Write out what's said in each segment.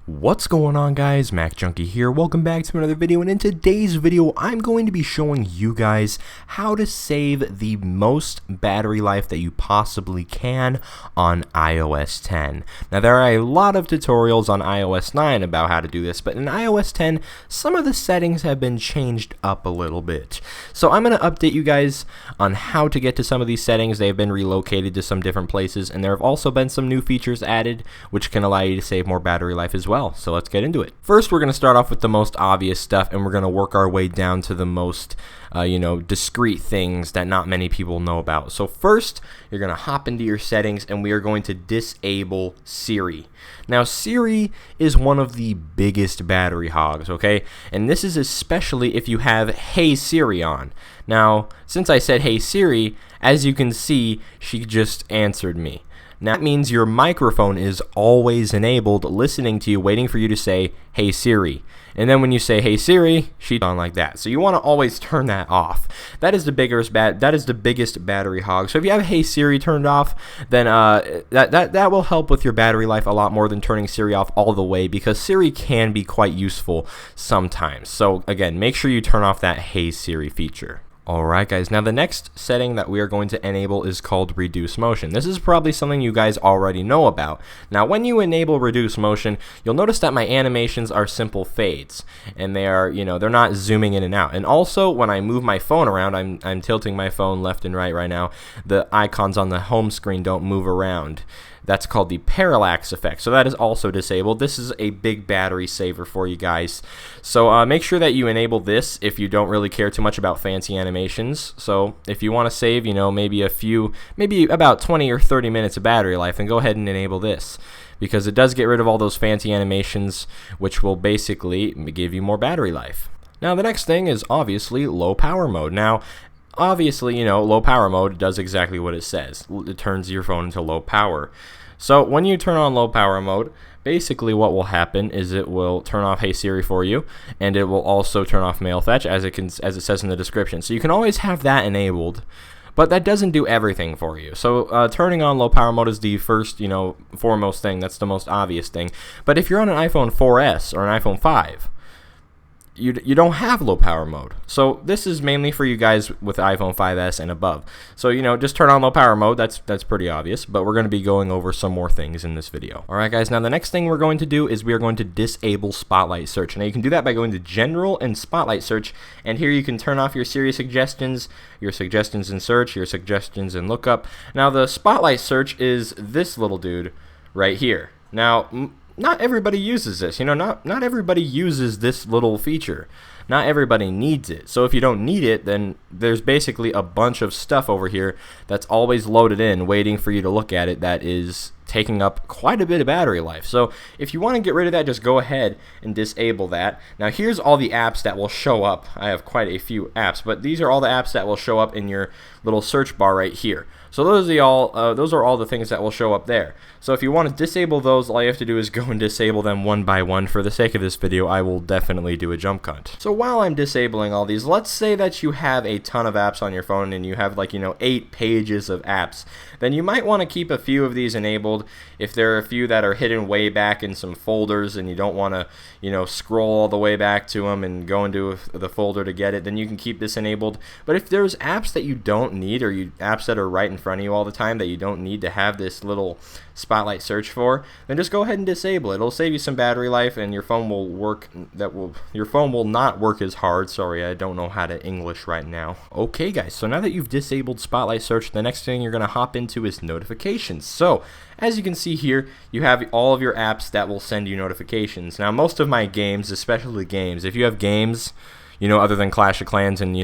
What's going on, guys? Mac Junkie here. Welcome back to another video, and in today's video I'm going to be showing you guys how to save the most battery life that you possibly can on iOS 10. Now, there are a lot of tutorials on iOS 9 about how to do this, but in iOS 10 some of the settings have been changed up a little bit. So I'm going to update you guys on how to get to some of these settings. They've been relocated to some different places, and there have also been some new features added which can allow you to save more battery life as well. So let's get into it. First, we're going to start off with the most obvious stuff, and we're going to work our way down to the most discreet things that not many people know about. So first, you're going to hop into your settings, and we are going to disable Siri. Now, Siri is one of the biggest battery hogs, okay? And this is especially if you have Hey Siri on. Now, since I said Hey Siri, as you can see, she just answered me. Now, that means your microphone is always enabled, listening to you, waiting for you to say, Hey Siri. And then when you say, Hey Siri, she's on like that. So you want to always turn that off. That is the biggest battery hog. So if you have Hey Siri turned off, then that will help with your battery life a lot more than turning Siri off all the way, because Siri can be quite useful sometimes. So again, make sure you turn off that Hey Siri feature. Alright guys, now the next setting that we are going to enable is called Reduce Motion. This is probably something you guys already know about. Now when you enable Reduce Motion, you'll notice that my animations are simple fades, and they are, they're not zooming in and out. And also when I move my phone around, I'm tilting my phone left and right now, the icons on the home screen don't move around. That's called the parallax effect. So that is also disabled. This is a big battery saver for you guys. So make sure that you enable this if you don't really care too much about fancy animations. So if you want to save, maybe about 20 or 30 minutes of battery life, then go ahead and enable this, because it does get rid of all those fancy animations, which will basically give you more battery life. Now the next thing is obviously low power mode. Now, obviously, low power mode does exactly what it says. It turns your phone into low power. So when you turn on low power mode, basically what will happen is it will turn off Hey Siri for you, and it will also turn off Mail Fetch, as it says in the description. So you can always have that enabled, but that doesn't do everything for you. So turning on low power mode is the first, foremost thing. That's the most obvious thing. But if you're on an iPhone 4S or an iPhone 5, you don't have low power mode. So this is mainly for you guys with iPhone 5S and above. So just turn on low power mode. That's pretty obvious, but we're going to be going over some more things in this video. Alright guys, now the next thing we're going to do is we are going to disable Spotlight Search. Now you can do that by going to General and Spotlight Search, and here you can turn off your Siri suggestions, your suggestions in search, your suggestions in lookup. Now the Spotlight Search is this little dude right here. Now not everybody uses this. Not everybody uses this little feature. Not everybody needs it. So if you don't need it, then there's basically a bunch of stuff over here that's always loaded in, waiting for you to look at it, that is taking up quite a bit of battery life. So if you want to get rid of that, just go ahead and disable that. Now here's all the apps that will show up. I have quite a few apps, but these are all the apps that will show up in your little search bar right here. So those are all the things that will show up there. So if you want to disable those, all you have to do is go and disable them one by one. For the sake of this video, I will definitely do a jump cut. So while I'm disabling all these, let's say that you have a ton of apps on your phone and you have 8 pages of apps. Then you might want to keep a few of these enabled. If there are a few that are hidden way back in some folders and you don't want to, scroll all the way back to them and go into the folder to get it, then you can keep this enabled. But if there's apps that you don't need, or apps that are right in front of you all the time that you don't need to have this little Spotlight Search for, then just go ahead and disable it. It'll save you some battery life, and your phone will not work as hard. Sorry, I don't know how to English right now. Okay guys, so now that you've disabled Spotlight Search, the next thing you're going to hop into is notifications. So as you can see here, you have all of your apps that will send you notifications. Now most of my games, especially games, if you have games other than Clash of Clans and,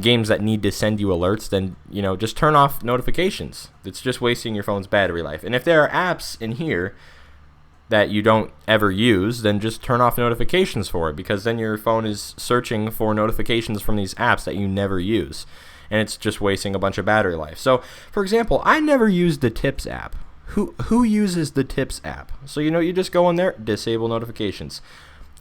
games that need to send you alerts, then, just turn off notifications. It's just wasting your phone's battery life. And if there are apps in here that you don't ever use, then just turn off notifications for it, because then your phone is searching for notifications from these apps that you never use, and it's just wasting a bunch of battery life. So, for example, I never used the Tips app. Who uses the Tips app? So, you just go in there, disable notifications.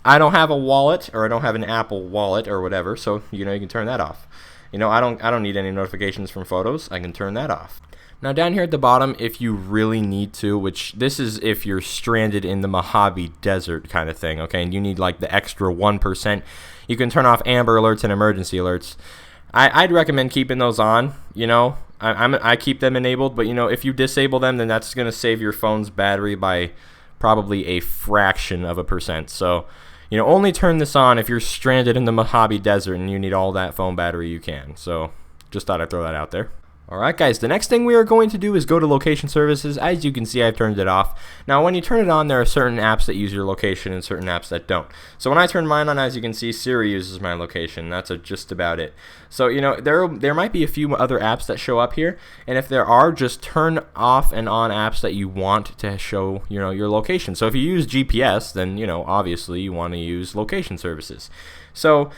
I don't have a wallet, or I don't have an Apple Wallet or whatever, so you can turn that off. I don't need any notifications from photos. I can turn that off. Now down here at the bottom, if you really need to, which this is if you're stranded in the Mojave Desert kind of thing, okay, and you need like the extra 1%, you can turn off Amber Alerts and Emergency Alerts. I'd recommend keeping those on, you know. I keep them enabled, but you know, if you disable them, then that's going to save your phone's battery by probably a fraction of a percent. So, you know, only turn this on if you're stranded in the Mojave Desert and you need all that phone battery you can. So, just thought I'd throw that out there. Alright guys, the next thing we are going to do is go to location services. As you can see, I've turned it off. Now when you turn it on, there are certain apps that use your location and certain apps that don't. So when I turn mine on, as you can see, Siri uses my location. That's just about it. So, you know, there might be a few other apps that show up here, and if there are, just turn off and on apps that you want to show, you know, your location. So if you use GPS, then, you know, obviously you want to use location services. So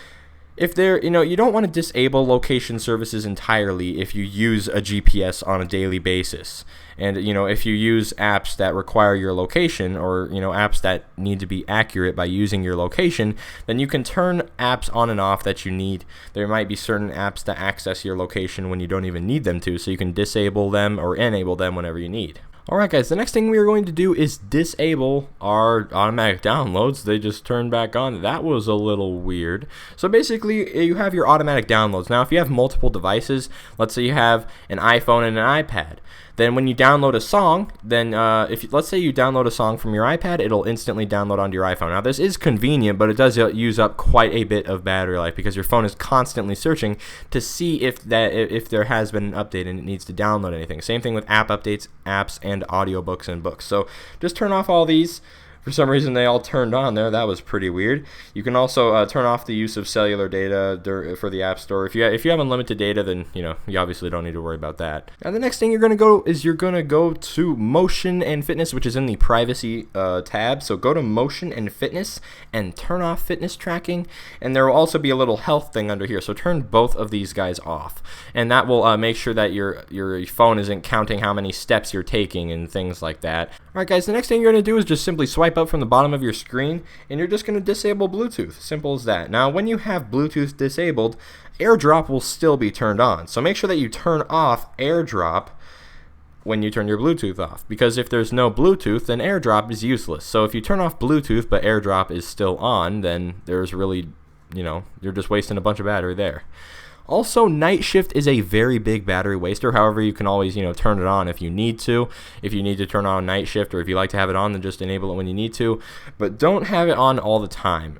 if there, you know, you don't want to disable location services entirely if you use a GPS on a daily basis. And, you know, if you use apps that require your location, or, you know, apps that need to be accurate by using your location, then you can turn apps on and off that you need. There might be certain apps that access your location when you don't even need them to, so you can disable them or enable them whenever you need. Alright guys, the next thing we are going to do is disable our automatic downloads. They just turned back on. That was a little weird. So basically, you have your automatic downloads. Now if you have multiple devices, let's say you have an iPhone and an iPad, then when you download a song, then let's say you download a song from your iPad, it'll instantly download onto your iPhone. Now this is convenient, but it does use up quite a bit of battery life because your phone is constantly searching to see if there has been an update and it needs to download anything. Same thing with app updates, apps, and audiobooks and books. So just turn off all these. For some reason they all turned on there. That was pretty weird. You can also turn off the use of cellular data for the App Store. If you have unlimited data, then you know you obviously don't need to worry about that. Now the next thing you're gonna go to Motion and Fitness, which is in the Privacy tab. So go to Motion and Fitness and turn off fitness tracking. And there will also be a little health thing under here. So turn both of these guys off, and that will make sure that your phone isn't counting how many steps you're taking and things like that. All right, guys. The next thing you're gonna do is just simply swipe up from the bottom of your screen, and you're just going to disable Bluetooth. Simple as that. Now when you have Bluetooth disabled, AirDrop will still be turned on. So make sure that you turn off AirDrop when you turn your Bluetooth off, because if there's no Bluetooth, then AirDrop is useless. So if you turn off Bluetooth but AirDrop is still on, then there's really, you know, you're just wasting a bunch of battery there. Also, night shift is a very big battery waster. However, you can always, you know, turn it on if you need to. If you need to turn on night shift, or if you like to have it on, then just enable it when you need to. But don't have it on all the time,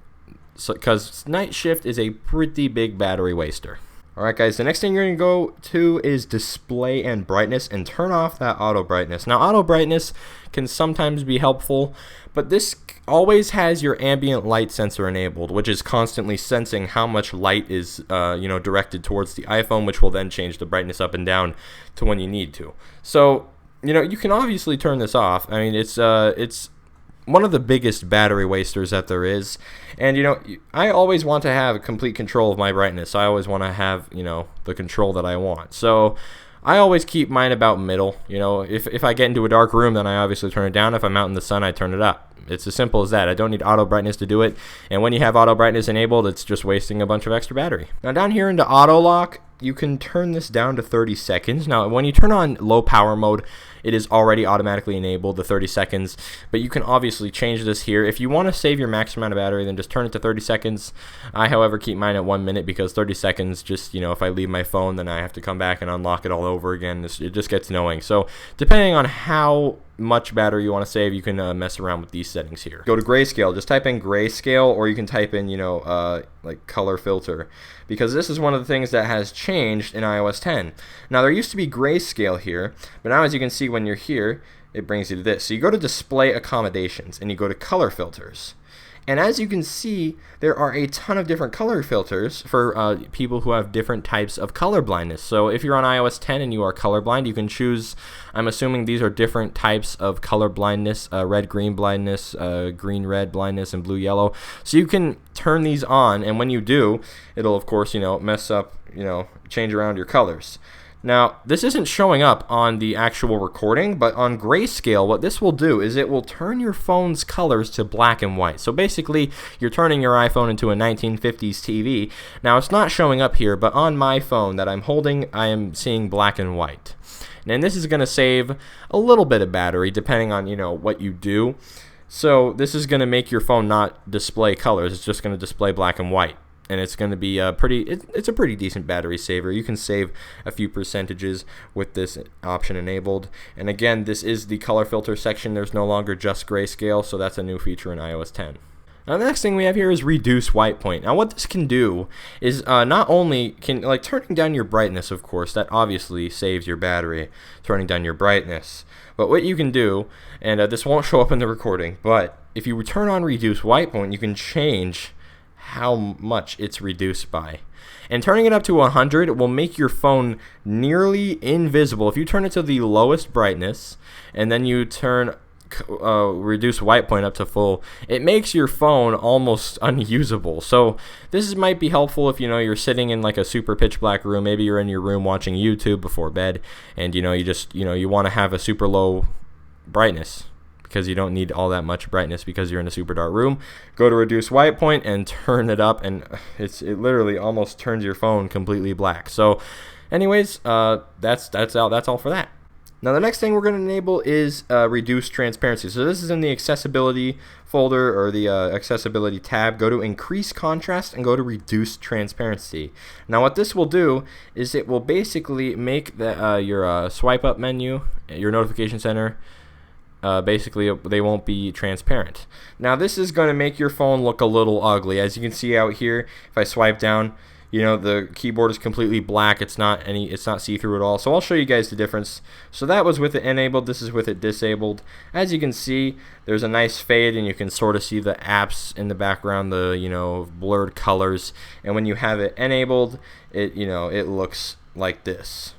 because night shift is a pretty big battery waster. Alright guys, the next thing you're going to go to is display and brightness, and turn off that auto brightness. Now auto brightness can sometimes be helpful, but this always has your ambient light sensor enabled, which is constantly sensing how much light is you know, directed towards the iPhone, which will then change the brightness up and down to when you need to. So, you know, you can obviously turn this off. I mean, it's one of the biggest battery wasters that there is. And, you know, I always want to have complete control of my brightness. I always want to have, you know, the control that I want. So I always keep mine about middle. You know, if I get into a dark room, then I obviously turn it down. If I'm out in the sun, I turn it up. It's as simple as that. I don't need auto brightness to do it. And when you have auto brightness enabled, it's just wasting a bunch of extra battery. Now down here into auto lock, you can turn this down to 30 seconds. Now when you turn on low power mode, it is already automatically enabled, the 30 seconds, but you can obviously change this here. If you want to save your max amount of battery, then just turn it to 30 seconds. I, however, keep mine at 1 minute, because 30 seconds, just, you know, if I leave my phone, then I have to come back and unlock it all over again. It just gets annoying. So depending on how much battery you want to save, you can mess around with these settings here. Go to grayscale. Just type in grayscale, or you can type in, you know, like color filter, because this is one of the things that has changed in iOS 10. Now there used to be grayscale here, but now as you can see when you're here, it brings you to this. So you go to display accommodations and you go to color filters. And as you can see, there are a ton of different color filters for people who have different types of color blindness. So if you're on iOS 10 and you are colorblind, you can choose, I'm assuming these are different types of color blindness, red-green blindness, green-red blindness, and blue-yellow. So you can turn these on, and when you do, it'll of course, you know, mess up, you know, change around your colors. Now, this isn't showing up on the actual recording, but on grayscale, what this will do is it will turn your phone's colors to black and white. So basically, you're turning your iPhone into a 1950s TV. Now, it's not showing up here, but on my phone that I'm holding, I am seeing black and white. And this is going to save a little bit of battery depending on, you know, what you do. So this is going to make your phone not display colors. It's just going to display black and white. And it's going to be it's a pretty decent battery saver. You can save a few percentages with this option enabled. And again, this is the color filter section. There's no longer just grayscale, so that's a new feature in iOS 10. Now the next thing we have here is reduce white point. Now what this can do is not only can, like, turning down your brightness, of course, that obviously saves your battery, turning down your brightness. But what you can do, and this won't show up in the recording, but if you turn on reduce white point, you can change how much it's reduced by. And turning it up to 100 will make your phone nearly invisible. If you turn it to the lowest brightness and then you turn reduce white point up to full, it makes your phone almost unusable. So this might be helpful if, you know, you're sitting in like a super pitch black room. Maybe you're in your room watching YouTube before bed, and you know, you want to have a super low brightness because you don't need all that much brightness because you're in a super dark room. Go to reduce white point and turn it up, and it literally almost turns your phone completely black. So anyways, that's all for that. Now the next thing we're going to enable is reduce transparency. So this is in the accessibility folder, or the accessibility tab. Go to increase contrast and go to reduce transparency. Now what this will do is it will basically make your swipe up menu, your notification center, basically they won't be transparent. Now this is going to make your phone look a little ugly. As you can see out here, if I swipe down, you know, the keyboard is completely black. It's not see-through at all. So I'll show you guys the difference. So that was with it enabled. This is with it disabled. As you can see, there's a nice fade, and you can sort of see the apps in the background, the, you know, blurred colors. And when you have it enabled, it looks like this.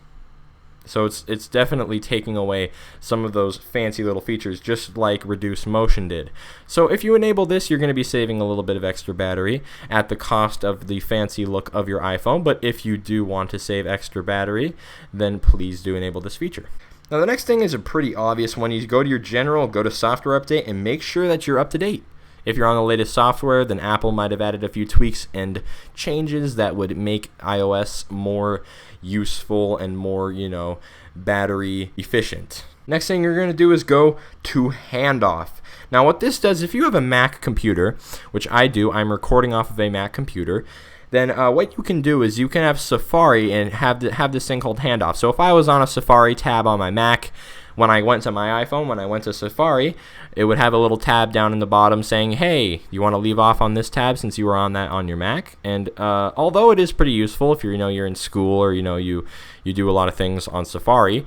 So it's definitely taking away some of those fancy little features, just like reduce motion did. So if you enable this, you're going to be saving a little bit of extra battery at the cost of the fancy look of your iPhone. But if you do want to save extra battery, then please do enable this feature. Now the next thing is a pretty obvious one. You go to your general, go to software update, and make sure that you're up to date. If you're on the latest software, then Apple might have added a few tweaks and changes that would make iOS more useful and more, you know, battery efficient. Next thing you're going to do is go to handoff. Now what this does, if you have a Mac computer, which I do, I'm recording off of a Mac computer, then what you can do is you can have Safari and have this thing called handoff. So if I was on a Safari tab on my Mac, when I went to my iPhone, when I went to Safari, it would have a little tab down in the bottom saying, hey, you want to leave off on this tab since you were on that on your Mac. And although it is pretty useful if you're in school, or you do a lot of things on Safari,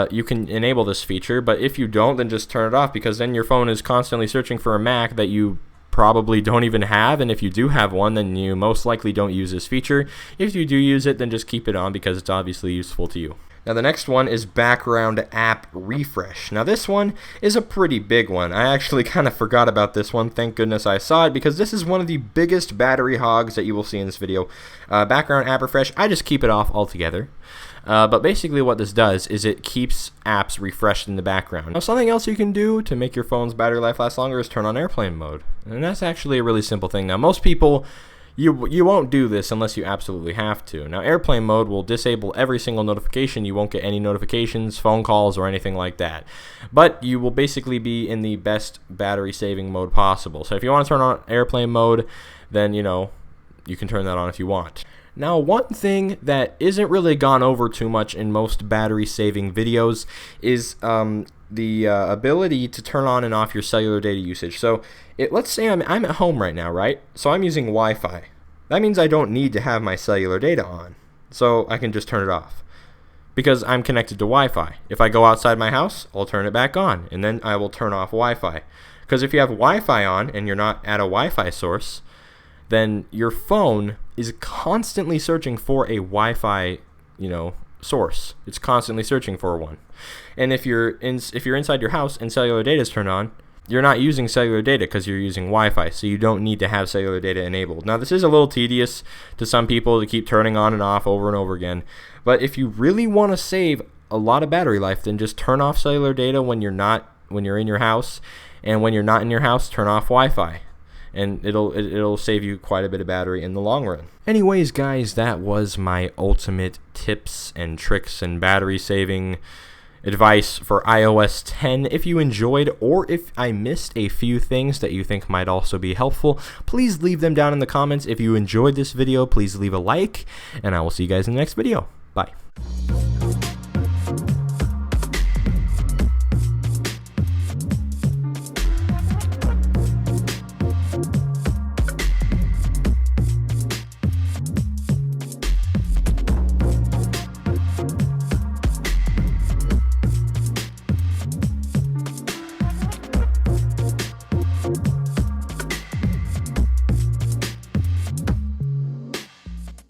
you can enable this feature. But if you don't, then just turn it off, because then your phone is constantly searching for a Mac that you probably don't even have, and if you do have one, then you most likely don't use this feature. If you do use it, then just keep it on because it's obviously useful to you. Now the next one is background app refresh. Now this one is a pretty big one. I actually kind of forgot about this one. Thank goodness I saw it, because this is one of the biggest battery hogs that you will see in this video. Background app refresh, I just keep it off altogether. But basically what this does is it keeps apps refreshed in the background. Now something else you can do to make your phone's battery life last longer is turn on airplane mode. And that's actually a really simple thing. Now most people, you won't do this unless you absolutely have to. Now airplane mode will disable every single notification. You won't get any notifications, phone calls, or anything like that. But you will basically be in the best battery saving mode possible. So if you want to turn on airplane mode, then you can turn that on if you want. Now one thing that isn't really gone over too much in most battery saving videos is the ability to turn on and off your cellular data usage. So let's say I'm at home right now, right? So I'm using Wi-Fi. That means I don't need to have my cellular data on. So I can just turn it off because I'm connected to Wi-Fi. If I go outside my house, I'll turn it back on, and then I will turn off Wi-Fi. Because if you have Wi-Fi on and you're not at a Wi-Fi source, then your phone is constantly searching for a Wi-Fi, source. It's constantly searching for one. And if you're inside your house and cellular data is turned on, you're not using cellular data because you're using Wi-Fi, so you don't need to have cellular data enabled. Now this is a little tedious to some people to keep turning on and off over and over again, but if you really want to save a lot of battery life, then just turn off cellular data when you're in your house, and when you're not in your house, turn off Wi-Fi. and it'll save you quite a bit of battery in the long run. Anyways, guys, that was my ultimate tips and tricks and battery saving advice for iOS 10. If you enjoyed, or if I missed a few things that you think might also be helpful, please leave them down in the comments. If you enjoyed this video, please leave a like, and I will see you guys in the next video. Bye.